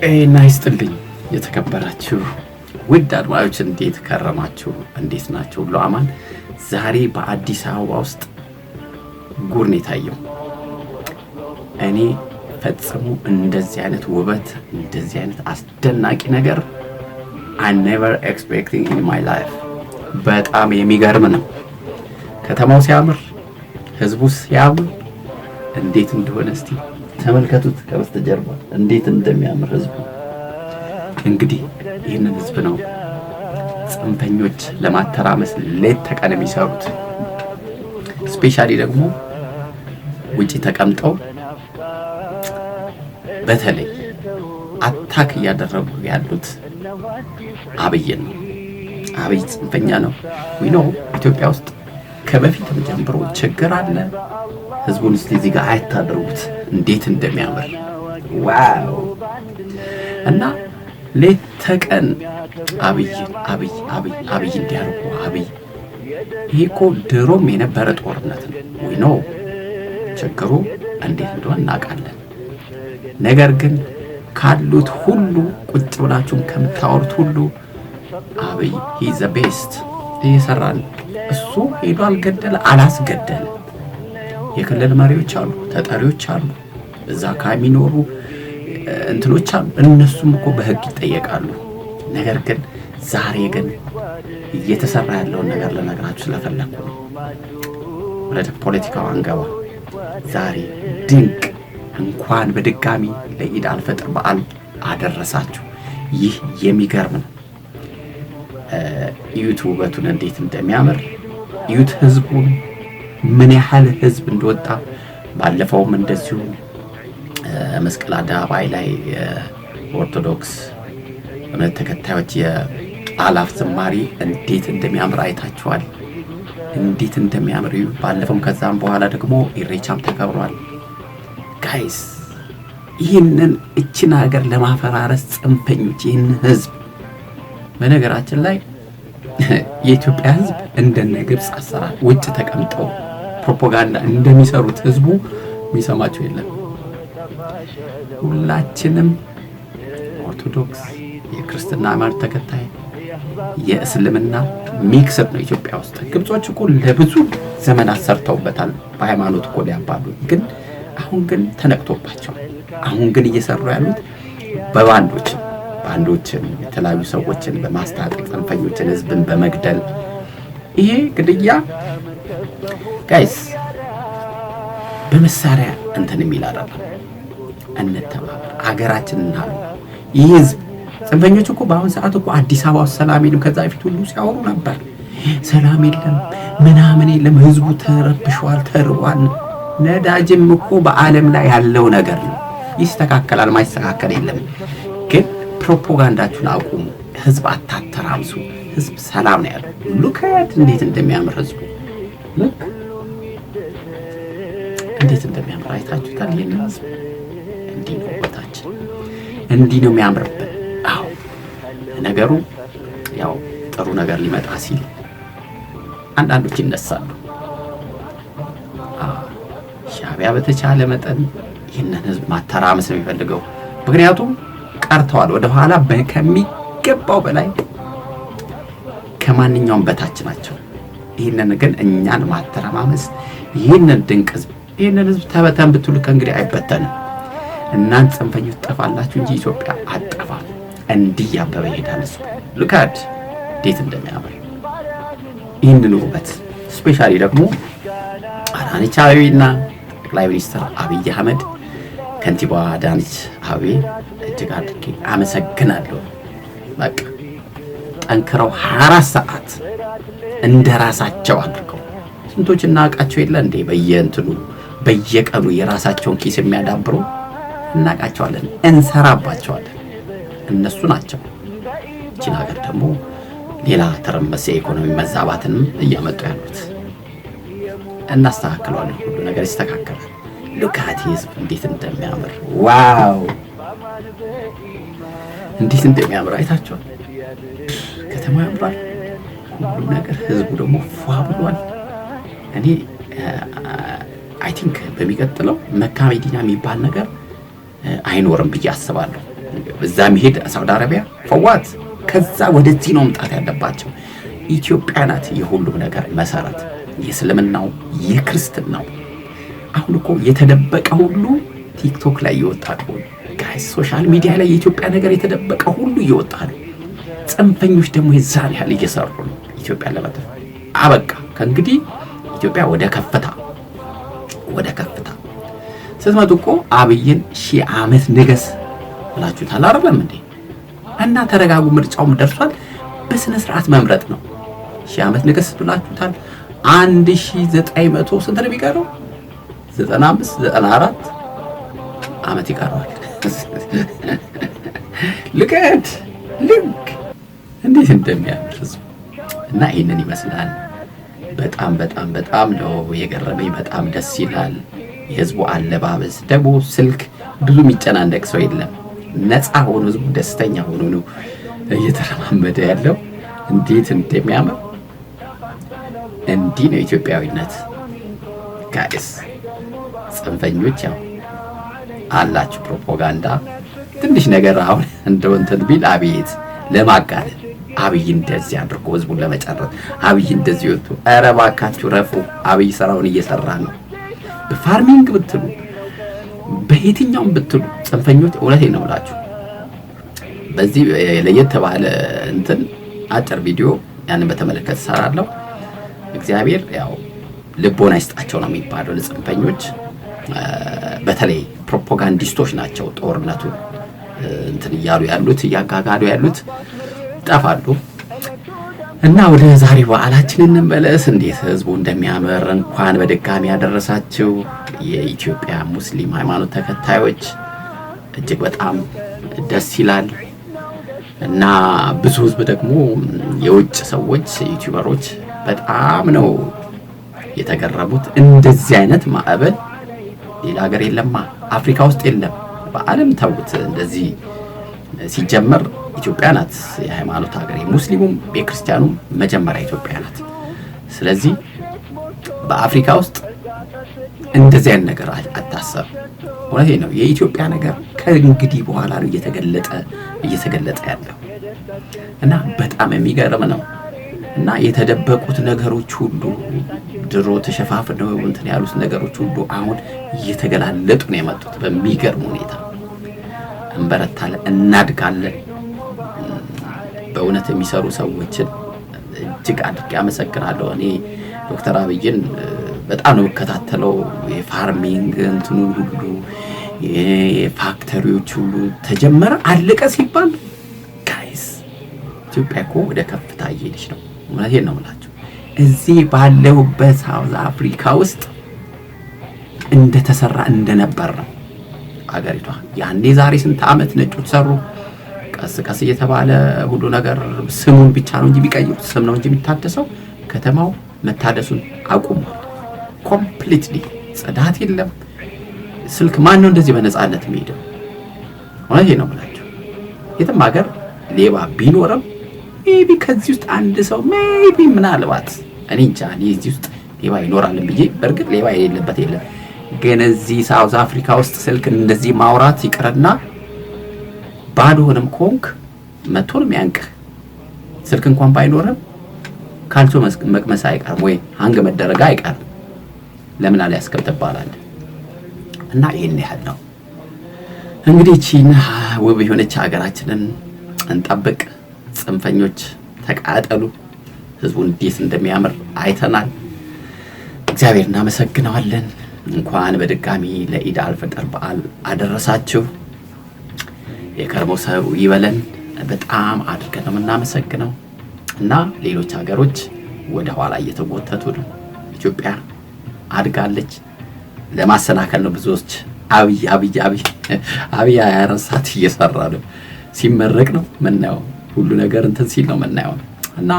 ጤና ይስጥልኝ የተከበራችሁ ውድ አድማጮች፣ እንዴት ከረማችሁ? እንዴት ናችሁ? ሁሉ አማን? ዛሬ በአዲስ አበባ ውስጥ ጉድ ነው የታየው። እኔ ፈጽሞ እንደዚህ አይነት ውበት፣ እንደዚህ አይነት አስደናቂ ነገር I never expecting in my life። በጣም የሚገርም ነው። ከተማው ሲያምር፣ ህዝቡ ሲያምር እንዴት እንደሆነ እስቲ ተመልከቱት። ከበስተጀርባ እንዴት እንደሚያምር ህዝቡ። እንግዲህ ይህንን ህዝብ ነው ጽንፈኞች ለማተራመስ ሌት ተቀን የሚሰሩት። ስፔሻሊ ደግሞ ውጪ ተቀምጠው በተለይ አታክ እያደረጉ ያሉት አብይን ነው። አብይ ጽንፈኛ ነው። ዊኖ ኢትዮጵያ ውስጥ ከበፊትም ጀምሮ ችግር አለ። ህዝቡን እስቲ እዚህ ጋር አይታደሩት እንዴት እንደሚያምር ዋው! እና ሌት ተቀን አብይ እንዲያርጉ አብይ። ይሄ እኮ ድሮም የነበረ ጦርነት ነው። ዊኖ ችግሩ እንዴት እንደሆነ እናውቃለን። ነገር ግን ካሉት ሁሉ ቁጭ ብላችሁም ከምታወሩት ሁሉ አብይ ሂዝ ዘ ቤስት እየሰራን። እሱ ሄዶ አልገደለ አላስገደለ። የክልል መሪዎች አሉ፣ ተጠሪዎች አሉ፣ እዛ ከሚኖሩ እንትኖች አሉ። እነሱም እኮ በህግ ይጠየቃሉ። ነገር ግን ዛሬ ግን እየተሰራ ያለውን ነገር ለነገራችሁ ስለፈለኩ ነው። ወደ ፖለቲካው አንገባ። ዛሬ ድንቅ እንኳን በድጋሚ ለኢድ አልፈጥር በዓል አደረሳችሁ። ይህ የሚገርም ነው። እዩት ውበቱን እንዴት እንደሚያምር እዩት። ህዝቡን ምን ያህል ህዝብ እንደወጣ። ባለፈውም እንደዚሁ መስቀል አደባባይ ላይ ኦርቶዶክስ እምነት ተከታዮች የአላፍ ዝማሬ እንዴት እንደሚያምር አይታችኋል። እንዴት እንደሚያምር እዩ። ባለፈውም ከዛም በኋላ ደግሞ ኢሬቻም ተከብሯል። ጋይስ ይህንን እችን ሀገር ለማፈራረስ ጽንፈኞች ይህን ህዝብ፣ በነገራችን ላይ የኢትዮጵያ ህዝብ እንደነ ግብጽ አሰራር ውጭ ተቀምጠው ፕሮፓጋንዳ እንደሚሰሩት ህዝቡ የሚሰማቸው የለም። ሁላችንም ኦርቶዶክስ፣ የክርስትና ሃይማኖት ተከታይ፣ የእስልምና ሚክስድ ነው ኢትዮጵያ ውስጥ። ግብጾች እኮ ለብዙ ዘመናት ሰርተውበታል በሃይማኖት እኮ ሊያባሉ። ግን አሁን ግን ተነቅቶባቸው አሁን ግን እየሰሩ ያሉት ባንዶችን የተለያዩ ሰዎችን በማስታጠቅ ጽንፈኞችን ህዝብን በመግደል ይሄ ግድያ ጋይስ በመሳሪያ እንትን የሚል አይደለም። እንተባበር አገራችንን እናሉ። ይህ ህዝብ ጽንፈኞች እኮ በአሁን ሰዓት እኮ አዲስ አበባ ውስጥ ሰላም የለም። ከዛ በፊት ሁሉ ሲያወሩ ነበር ሰላም የለም ምናምን የለም፣ ህዝቡ ተረብሿል፣ ተርቧል። ነዳጅም እኮ በዓለም ላይ ያለው ነገር ነው። ይስተካከላል፣ ማይስተካከል የለም። ግን ፕሮፓጋንዳችሁን አቁሙ። ህዝብ አታተራምሱ። ህዝብ ሰላም ነው ያለው። ሉካት እንዴት እንደሚያምር ህዝቡ እንዴት እንደሚያምር አይታችሁታል። ይሄን ህዝብ እንዲህ ነው ቦታችን፣ እንዲህ ነው የሚያምርብን። አዎ ነገሩ ያው ጥሩ ነገር ሊመጣ ሲል አንዳንዶች ይነሳሉ። ሻዕቢያ በተቻለ መጠን ይህንን ህዝብ ማተራመስ ነው የሚፈልገው። ምክንያቱም ቀርተዋል ወደ ኋላ ከሚገባው በላይ ከማንኛውም በታች ናቸው። ይህንን ግን እኛን ማተራማመስ ይህንን ድንቅ ህዝብ ይህንን ህዝብ ተበተን ብትሉ ከእንግዲህ አይበተንም። እናንተ ጽንፈኞች ትጠፋላችሁ እንጂ ኢትዮጵያ አትጠፋም። እንዲህ ያበበ ይሄዳል ህዝቡ። ሉካድ እንዴት እንደሚያምር ይህንን ውበት ስፔሻሊ ደግሞ አዳነች አቤቤና ጠቅላይ ሚኒስትር አብይ አህመድ ከንቲባ አዳነች አቤቤ እጅግ አድርጌ አመሰግናለሁ። በቃ ጠንክረው 24 ሰዓት እንደራሳቸው አድርገው ስንቶች እናቃቸው የለ እንዴ? በየቀኑ የራሳቸውን ኪስ የሚያዳብሩ እናቃቸዋለን፣ እንሰራባቸዋለን። እነሱ ናቸው እቺን ሀገር ደግሞ ሌላ ተረመሰ የኢኮኖሚ መዛባትንም እያመጡ ያሉት። እናስተካክለዋለን፣ ሁሉ ነገር ይስተካከላል። ሉካት ህዝብ እንዴት እንደሚያምር ዋው! እንዴት እንደሚያምር አይታችኋል። ከተማ ያምራል፣ ሁሉ ነገር። ህዝቡ ደግሞ ፏ ብሏል። እኔ አይ ቲንክ በሚቀጥለው መካ መዲና የሚባል ነገር አይኖርም ብዬ አስባለሁ። በዛ መሄድ ሳውዲ አረቢያ ፈዋት ከዛ ወደዚህ ነው መምጣት ያለባቸው። ኢትዮጵያ ናት የሁሉም ነገር መሰረት፣ የእስልምናው የክርስትናው። አሁን እኮ የተደበቀ ሁሉ ቲክቶክ ላይ እየወጣ ነው ጋይስ፣ ሶሻል ሚዲያ ላይ የኢትዮጵያ ነገር የተደበቀ ሁሉ እየወጣ ነው። ጽንፈኞች ደግሞ የዛን ያህል እየሰሩ ነው ኢትዮጵያ ለማጥፋት። አበቃ ከእንግዲህ ኢትዮጵያ ወደ ከፍታ ስትመጡ እኮ አብይን 1000 ዓመት ንገስ ብላችሁታል አይደለም እንዴ? እና ተረጋጉ፣ ምርጫውም ደርሷል። በስነ ስርዓት መምረጥ ነው። 1000 ዓመት ንገስ ብላችሁታል። 1900 ስንት ነው የሚቀረው? 95 94 ዓመት ይቀረዋል። ልክ እንዴት እንደሚያምር ህዝብ እና ይሄንን ይመስላል። በጣም ነው የገረመኝ። በጣም ደስ ይላል። የህዝቡ አለባበስ ደግሞ ስልክ ብዙ የሚጨናነቅ ሰው የለም። ነፃ ሆኖ ህዝቡ ደስተኛ ሆኖ ነው እየተረማመደ ያለው። እንዴት እንደሚያምር! እንዲህ ነው ኢትዮጵያዊነት ጋይስ። ጽንፈኞች ያው አላችሁ ፕሮፓጋንዳ ትንሽ ነገር አሁን እንደው እንትን ቢል አቤት ለማጋለጥ አብይ እንደዚህ አድርጎ ህዝቡን ለመጨረስ አብይ እንደዚህ ወጥቶ፣ ኧረ እባካችሁ ረፉ። አብይ ስራውን እየሰራ ነው። በፋርሚንግ ብትሉ በየትኛውም ብትሉ ጽንፈኞች እውነቴን ነው ብላችሁ በዚህ ለየት ባለ እንትን አጭር ቪዲዮ ያንን በተመለከተ ሰራለሁ። እግዚአብሔር ያው ልቦና ይስጣቸው ነው የሚባለው ለጽንፈኞች። በተለይ ፕሮፓጋንዲስቶች ናቸው ጦርነቱ እንትን እያሉ ያሉት እያጋጋሉ ያሉት ጠፋሉ። እና ወደ ዛሬ በዓላችን እንመለስ። እንዴት ህዝቡ እንደሚያምር እንኳን በድጋሚ ያደረሳችሁ የኢትዮጵያ ሙስሊም ሃይማኖት ተከታዮች፣ እጅግ በጣም ደስ ይላል። እና ብዙ ህዝብ ደግሞ የውጭ ሰዎች ዩቲዩበሮች በጣም ነው የተገረሙት። እንደዚህ አይነት ማዕበል ሌላ ሀገር የለማ፣ አፍሪካ ውስጥ የለም፣ በዓለም ተውት። እንደዚህ ሲጀመር ኢትዮጵያ ናት የሃይማኖት ሀገር፣ የሙስሊሙም የክርስቲያኑም መጀመሪያ ኢትዮጵያ ናት። ስለዚህ በአፍሪካ ውስጥ እንደዚህ አይነት ነገር አታሰብ። እውነቴን ነው። የኢትዮጵያ ነገር ከእንግዲህ በኋላ ነው እየተገለጠ ያለው እና በጣም የሚገርም ነው። እና የተደበቁት ነገሮች ሁሉ ድሮ ተሸፋፍነው እንትን ያሉት ነገሮች ሁሉ አሁን እየተገላለጡ ነው የመጡት በሚገርም ሁኔታ። እንበረታለን፣ እናድጋለን። በእውነት የሚሰሩ ሰዎችን እጅግ አድርጌ አመሰግናለሁ። እኔ ዶክተር አብይን በጣም ነው የምከታተለው። የፋርሚንግ እንትኑ ሁሉ የፋክተሪዎች ሁሉ ተጀመረ አለቀ ሲባል ጋይስ ኢትዮጵያ እኮ ወደ ከፍታ እየሄደች ነው። እውነቴን ነው የምላችሁ። እዚህ ባለሁበት ሳውዝ አፍሪካ ውስጥ እንደተሰራ እንደነበር ነው አገሪቷ። ያኔ ዛሬ ስንት ዓመት ነጮች ሰሩ። ቀስ እየተባለ ሁሉ ነገር ስሙን ብቻ ነው እንጂ የሚቀይሩት፣ ስም ነው እንጂ የሚታደሰው። ከተማው መታደሱን አቁሟል ኮምፕሊትሊ። ጽዳት የለም። ስልክ ማን ነው እንደዚህ በነፃነት የሚሄደው? እውነቴን ነው የምላችሁ። የትም ሀገር ሌባ ቢኖርም ሜቢ ከዚህ ውስጥ አንድ ሰው ሜቢ ምናልባት እኔ እንጃ እዚህ ውስጥ ሌባ ይኖራልን ብዬ፣ በእርግጥ ሌባ የሌለበት የለም። ግን እዚህ ሳውዝ አፍሪካ ውስጥ ስልክ እንደዚህ ማውራት ይቅርና ባዶንም ኮንክ መቶንም ያንቅህ። ስልክ እንኳን ባይኖርም ካልቾ መቅመስ አይቀርም ወይ አንገ መደረጋ አይቀርም። ለምን አልያዝክም ትባላለህ። እና ይሄን ያህል ነው እንግዲህ። እቺን ውብ የሆነች ሀገራችንን እንጠብቅ። ጽንፈኞች ተቃጠሉ። ህዝቡ እንዴት እንደሚያምር አይተናል። እግዚአብሔር እናመሰግነዋለን። እንኳን በድጋሚ ለኢድ አልፈጥር በዓል አደረሳችሁ። የከርሞ ሰው ይበለን። በጣም አድርገን ነው የምናመሰግነው። እና ሌሎች ሀገሮች ወደ ኋላ እየተጎተቱ ነው። ኢትዮጵያ አድጋለች። ለማሰናከል ነው ብዙዎች አብይ 24 ሰዓት እየሰራ ነው። ሲመረቅ ነው ምናየው፣ ሁሉ ነገር እንትን ሲል ነው ምናየው። እና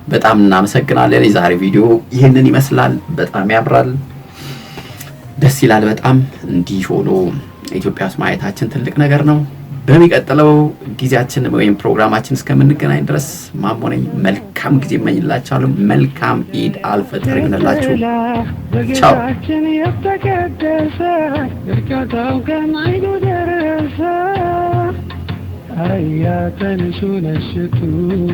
በጣም እናመሰግናለን። የዛሬ ቪዲዮ ይሄንን ይመስላል። በጣም ያምራል፣ ደስ ይላል በጣም። እንዲህ ሆኖ ኢትዮጵያ ውስጥ ማየታችን ትልቅ ነገር ነው። በሚቀጥለው ጊዜያችን ወይም ፕሮግራማችን እስከምንገናኝ ድረስ ማሞነኝ መልካም ጊዜ እመኝላችኋለሁ። መልካም ኢድ አልፈጥር ይሁንላችሁ። ቻው። هيا تنسوا نشتوا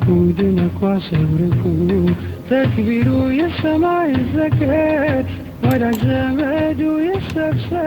كود مكواس بركو تكبيروا يا سماع الزكاة ولا زماد يستفسر